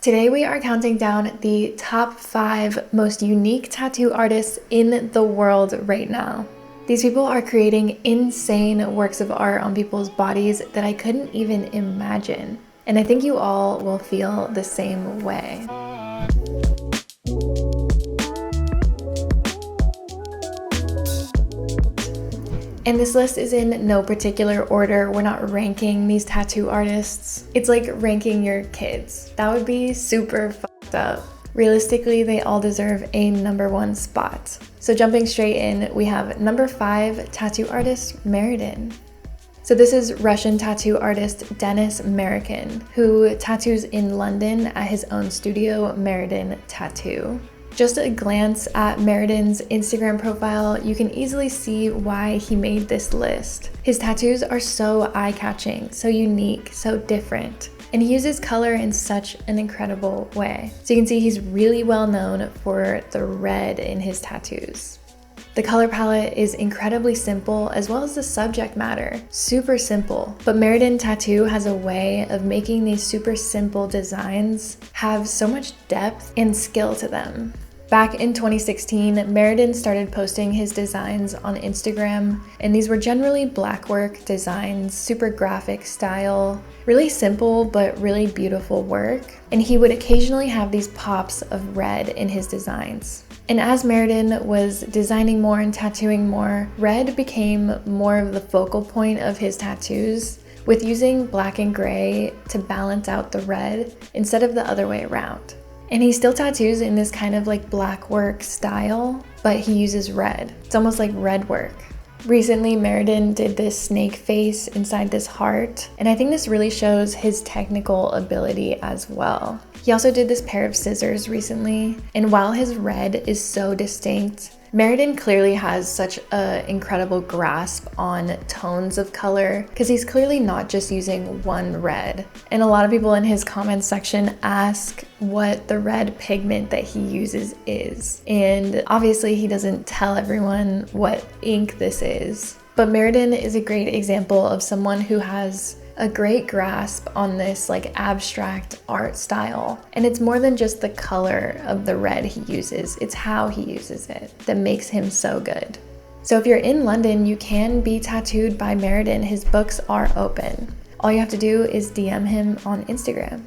Today we are counting down the top 5 most unique tattoo artists in the world right now. These people are creating insane works of art on people's bodies that I couldn't even imagine. And I think you all will feel the same way. And this list is in no particular order. We're not ranking these tattoo artists. It's like ranking your kids. That would be super fucked up. Realistically, they all deserve a number 1 spot. So jumping straight in, we have number 5 tattoo artist, Maraden. So this is Russian tattoo artist Denis Maraden, who tattoos in London at his own studio, Maraden Tattoo. Just a glance at Maraden's Instagram profile, you can easily see why he made this list. His tattoos are so eye-catching, so unique, so different, and he uses color in such an incredible way. So you can see he's really well known for the red in his tattoos. The color palette is incredibly simple, as well as the subject matter. Super simple. But Maraden Tattoo has a way of making these super simple designs have so much depth and skill to them. Back in 2016, Maraden started posting his designs on Instagram, and these were generally blackwork designs, super graphic style, really simple but really beautiful work. And he would occasionally have these pops of red in his designs. And as Maraden was designing more and tattooing more, red became more of the focal point of his tattoos, with using black and gray to balance out the red instead of the other way around. And he still tattoos in this kind of like black work style, but he uses red. It's almost like red work. Recently, Maraden did this snake face inside this heart, and I think this really shows his technical ability as well. He also did this pair of scissors recently, and while his red is so distinct, Maraden clearly has such an incredible grasp on tones of color, because he's clearly not just using one red. And a lot of people in his comments section ask what the red pigment that he uses is. And obviously he doesn't tell everyone what ink this is. But Maraden is a great example of someone who has a great grasp on this like abstract art style. And it's more than just the color of the red he uses, it's how he uses it that makes him so good. So if you're in London, you can be tattooed by Maraden. His books are open. All you have to do is DM him on Instagram.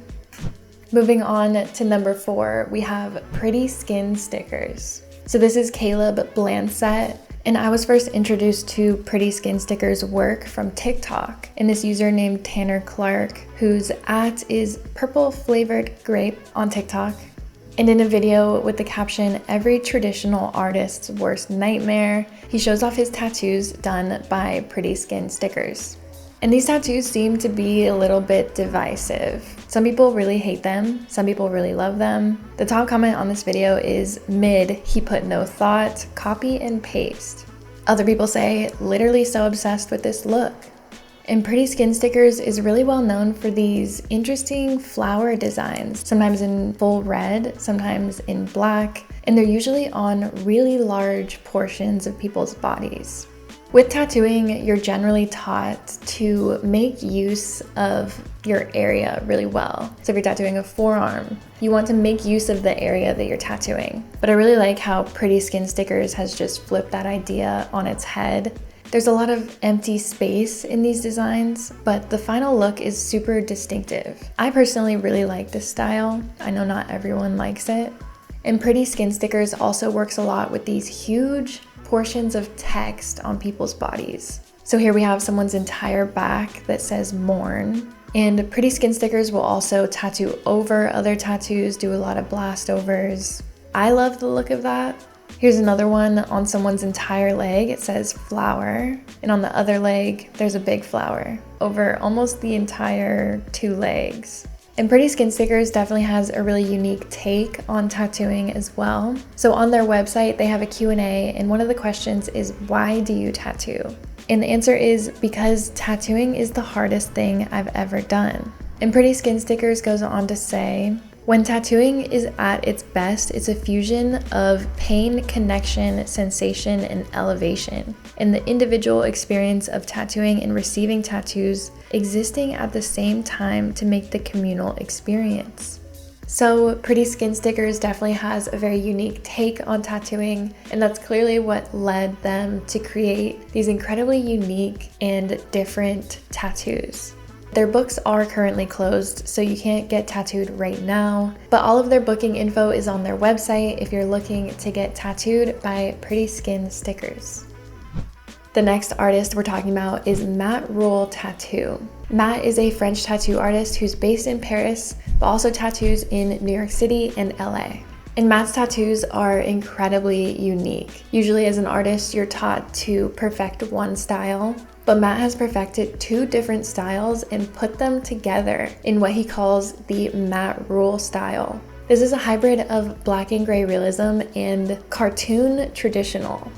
Moving on to number 4, we have Pretty Skin Stickers. So this is Caleb Blandsett. And I was first introduced to Pretty Skin Stickers' work from TikTok, and this user named Tanner Clark, whose @ is purple flavored grape on TikTok. And in a video with the caption, "Every traditional artist's worst nightmare," he shows off his tattoos done by Pretty Skin Stickers. And these tattoos seem to be a little bit divisive. Some people really hate them, some people really love them. The top comment on this video is mid, he put no thought, copy and paste. Other people say, literally so obsessed with this look. And Pretty Skin Stickers is really well known for these interesting flower designs, sometimes in full red, sometimes in black, and they're usually on really large portions of people's bodies. With tattooing, you're generally taught to make use of your area really well. So if you're tattooing a forearm, you want to make use of the area that you're tattooing. But I really like how Pretty Skin Stickers has just flipped that idea on its head. There's a lot of empty space in these designs, but the final look is super distinctive. I personally really like this style. I know not everyone likes it. And Pretty Skin Stickers also works a lot with these huge portions of text on people's bodies. So here we have someone's entire back that says mourn. And Pretty Skin Stickers will also tattoo over other tattoos, do a lot of blast overs. I love the look of that. Here's another one on someone's entire leg. It says flower. And on the other leg, there's a big flower over almost the entire 2 legs. And Pretty Skin Stickers definitely has a really unique take on tattooing as well. So on their website, they have a Q&A, and one of the questions is, why do you tattoo? And the answer is, because tattooing is the hardest thing I've ever done. And Pretty Skin Stickers goes on to say, when tattooing is at its best, it's a fusion of pain, connection, sensation, and elevation. And the individual experience of tattooing and receiving tattoos existing at the same time to make the communal experience. So Pretty Skin Stickers definitely has a very unique take on tattooing, and that's clearly what led them to create these incredibly unique and different tattoos. Their books are currently closed, so you can't get tattooed right now, but all of their booking info is on their website if you're looking to get tattooed by Pretty Skin Stickers. The next artist we're talking about is Maraden Tattoo. Matt is a French tattoo artist who's based in Paris, but also tattoos in New York City and LA. And Matt's tattoos are incredibly unique. Usually as an artist, you're taught to perfect one style, but Matt has perfected 2 different styles and put them together in what he calls the Maraden style. This is a hybrid of black and gray realism and cartoon traditional.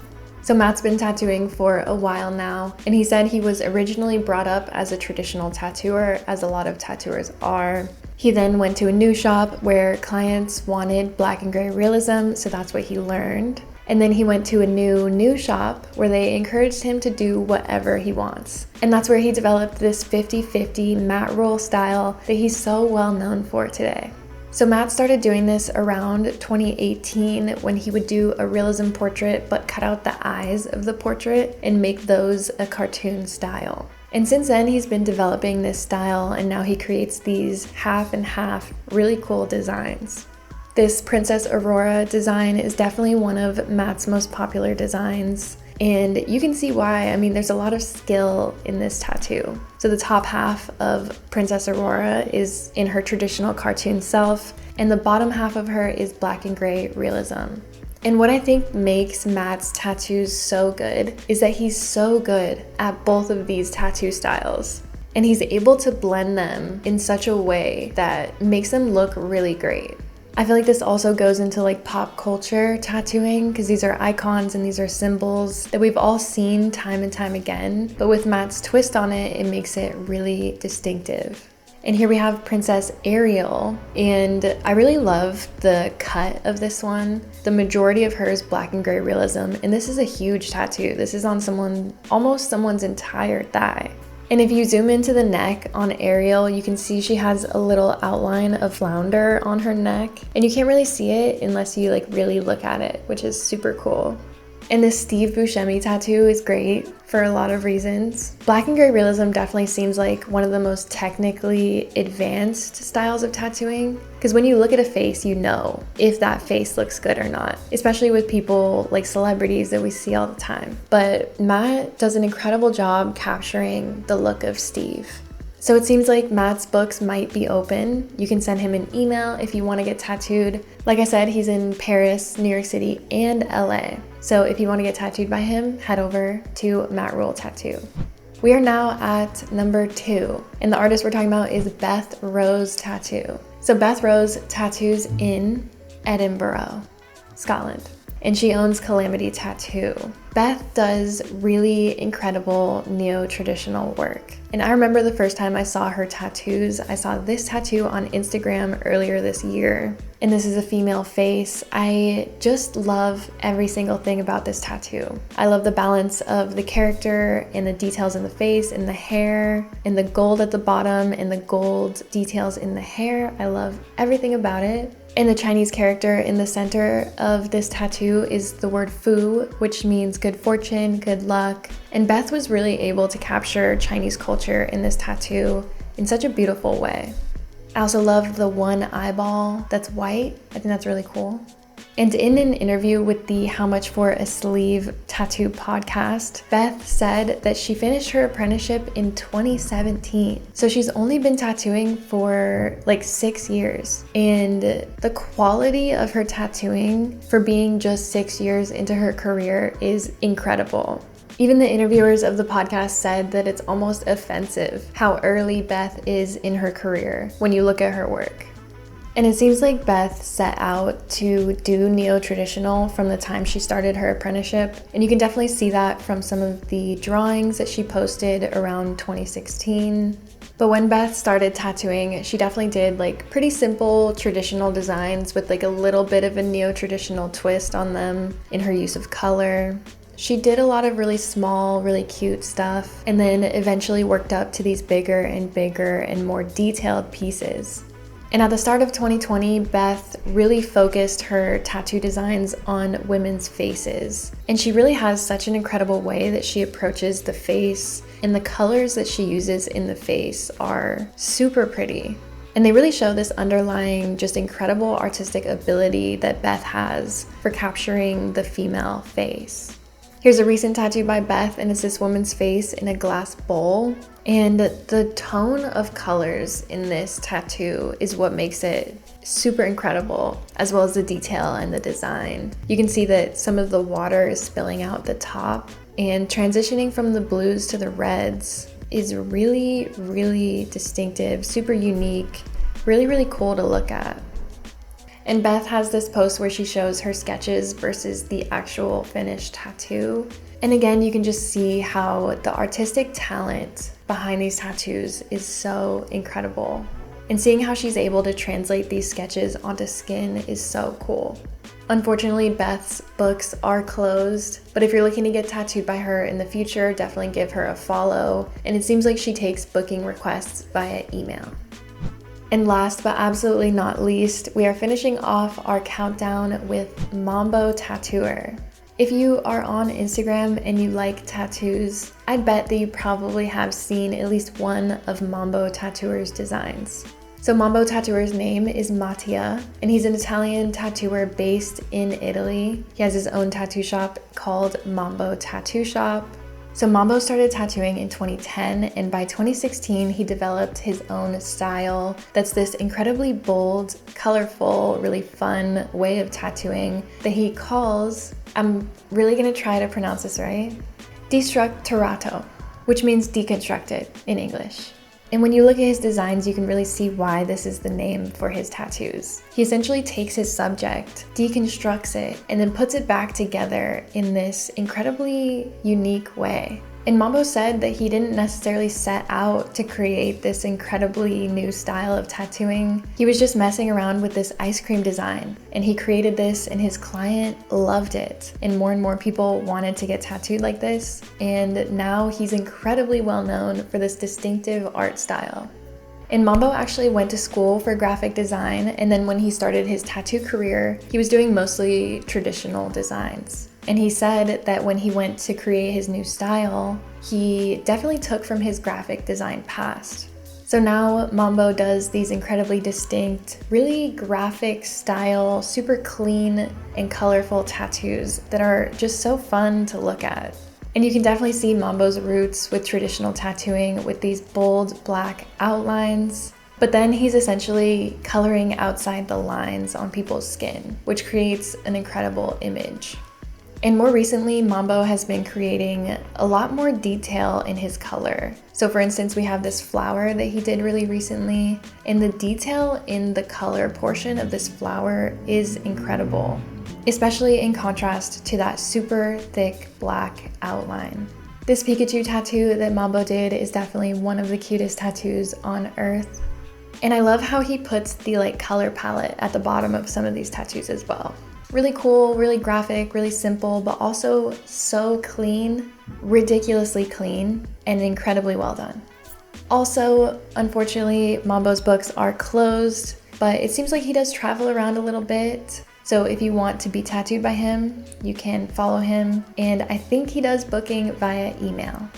So Matt's been tattooing for a while now, and he said he was originally brought up as a traditional tattooer, as a lot of tattooers are. He then went to a new shop where clients wanted black and gray realism, so that's what he learned. And then he went to a new shop where they encouraged him to do whatever he wants. And that's where he developed this 50-50 Maraden style that he's so well known for today. So Matt started doing this around 2018 when he would do a realism portrait but cut out the eyes of the portrait and make those a cartoon style. And since then he's been developing this style, and now he creates these half and half really cool designs. This Princess Aurora design is definitely one of Matt's most popular designs. And you can see why. I mean, there's a lot of skill in this tattoo. So the top half of Princess Aurora is in her traditional cartoon self, and the bottom half of her is black and gray realism. And what I think makes Matt's tattoos so good is that he's so good at both of these tattoo styles. And he's able to blend them in such a way that makes them look really great. I feel like this also goes into like pop culture tattooing, because these are icons and these are symbols that we've all seen time and time again, but with Matt's twist on it, it makes it really distinctive. And here we have Princess Ariel, and I really love the cut of this one. The majority of her is black and gray realism, and this is a huge tattoo. This is on almost someone's entire thigh. And if you zoom into the neck on Ariel, you can see she has a little outline of flounder on her neck, and you can't really see it unless you like really look at it, which is super cool. And this Steve Buscemi tattoo is great for a lot of reasons. Black and gray realism definitely seems like one of the most technically advanced styles of tattooing, because when you look at a face, you know if that face looks good or not, especially with people like celebrities that we see all the time. But Matt does an incredible job capturing the look of Steve. So it seems like Matt's books might be open. You can send him an email if you want to get tattooed. Like I said, he's in Paris, New York City, and LA. So if you want to get tattooed by him, head over to Maraden Tattoo. We are now at number 2, and the artist we're talking about is Beth Rose Tattoo. So Beth Rose tattoos in Edinburgh, Scotland, and she owns Calamity Tattoo. Beth does really incredible neo-traditional work. And I remember the first time I saw her tattoos, I saw this tattoo on Instagram earlier this year. And this is a female face. I just love every single thing about this tattoo. I love the balance of the character and the details in the face and the hair and the gold at the bottom and the gold details in the hair. I love everything about it. And the Chinese character in the center of this tattoo is the word fu, which means good fortune, good luck. And Beth was really able to capture Chinese culture in this tattoo in such a beautiful way. I also love the one eyeball that's white. I think that's really cool. And in an interview with the How Much for a Sleeve tattoo podcast, Beth said that she finished her apprenticeship in 2017. So she's only been tattooing for like 6 years. And the quality of her tattooing for being just 6 years into her career is incredible. Even the interviewers of the podcast said that it's almost offensive how early Beth is in her career when you look at her work. And it seems like Beth set out to do neo-traditional from the time she started her apprenticeship. And you can definitely see that from some of the drawings that she posted around 2016. But when Beth started tattooing, she definitely did like pretty simple traditional designs with like a little bit of a neo-traditional twist on them in her use of color. She did a lot of really small, really cute stuff, and then eventually worked up to these bigger and more detailed pieces. And at the start of 2020, Beth really focused her tattoo designs on women's faces. And she really has such an incredible way that she approaches the face, and the colors that she uses in the face are super pretty. And they really show this underlying, just incredible artistic ability that Beth has for capturing the female face. Here's a recent tattoo by Beth, and it's this woman's face in a glass bowl. And the tone of colors in this tattoo is what makes it super incredible, as well as the detail and the design. You can see that some of the water is spilling out the top, and transitioning from the blues to the reds is really, really distinctive, super unique, really, really cool to look at. And Beth has this post where she shows her sketches versus the actual finished tattoo. And again, you can just see how the artistic talent behind these tattoos is so incredible. And seeing how she's able to translate these sketches onto skin is so cool. Unfortunately, Beth's books are closed, but if you're looking to get tattooed by her in the future, definitely give her a follow. And it seems like she takes booking requests via email. And last but absolutely not least, we are finishing off our countdown with Mambo Tattooer. If you are on Instagram and you like tattoos, I bet that you probably have seen at least one of Mambo Tattooer's designs. So Mambo Tattooer's name is Mattia, and he's an Italian tattooer based in Italy. He has his own tattoo shop called Mambo Tattoo Shop. So Mambo started tattooing in 2010, and by 2016 he developed his own style that's this incredibly bold, colorful, really fun way of tattooing that he calls, I'm really gonna try to pronounce this right, destrutturato, which means deconstructed in English. And when you look at his designs, you can really see why this is the name for his tattoos. He essentially takes his subject, deconstructs it, and then puts it back together in this incredibly unique way. And Mambo said that he didn't necessarily set out to create this incredibly new style of tattooing. He was just messing around with this ice cream design, and he created this, and his client loved it. And more people wanted to get tattooed like this, and now he's incredibly well known for this distinctive art style. And Mambo actually went to school for graphic design, and then when he started his tattoo career, he was doing mostly traditional designs. And he said that when he went to create his new style, he definitely took from his graphic design past. So now Mambo does these incredibly distinct, really graphic style, super clean and colorful tattoos that are just so fun to look at. And you can definitely see Mambo's roots with traditional tattooing with these bold black outlines. But then he's essentially coloring outside the lines on people's skin, which creates an incredible image. And more recently, Mambo has been creating a lot more detail in his color. So for instance, we have this flower that he did really recently, and the detail in the color portion of this flower is incredible, especially in contrast to that super thick black outline. This Pikachu tattoo that Mambo did is definitely one of the cutest tattoos on earth. And I love how he puts the color palette at the bottom of some of these tattoos as well. Really cool, really graphic, really simple, but also so clean, ridiculously clean, and incredibly well done. Also, unfortunately, Mambo's books are closed, but it seems like he does travel around a little bit. So if you want to be tattooed by him, you can follow him, and I think he does booking via email.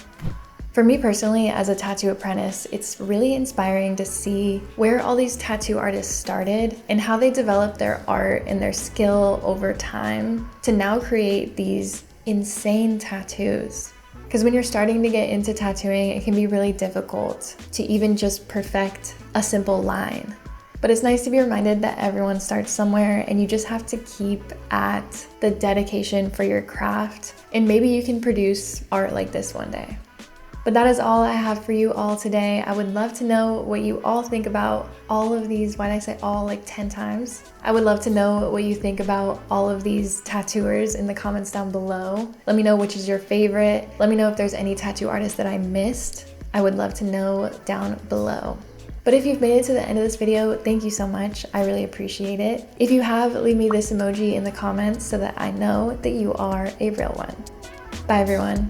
For me personally, as a tattoo apprentice, it's really inspiring to see where all these tattoo artists started and how they developed their art and their skill over time to now create these insane tattoos. Because when you're starting to get into tattooing, it can be really difficult to even just perfect a simple line. But it's nice to be reminded that everyone starts somewhere, and you just have to keep at the dedication for your craft, and maybe you can produce art like this one day. But that is all I have for you all today. I would love to know what you all think about all of these. Why did I say all 10 times? I would love to know what you think about all of these tattooers in the comments down below. Let me know which is your favorite. Let me know if there's any tattoo artists that I missed. I would love to know down below. But if you've made it to the end of this video, thank you so much. I really appreciate it. If you have, leave me this emoji in the comments so that I know that you are a real one. Bye everyone.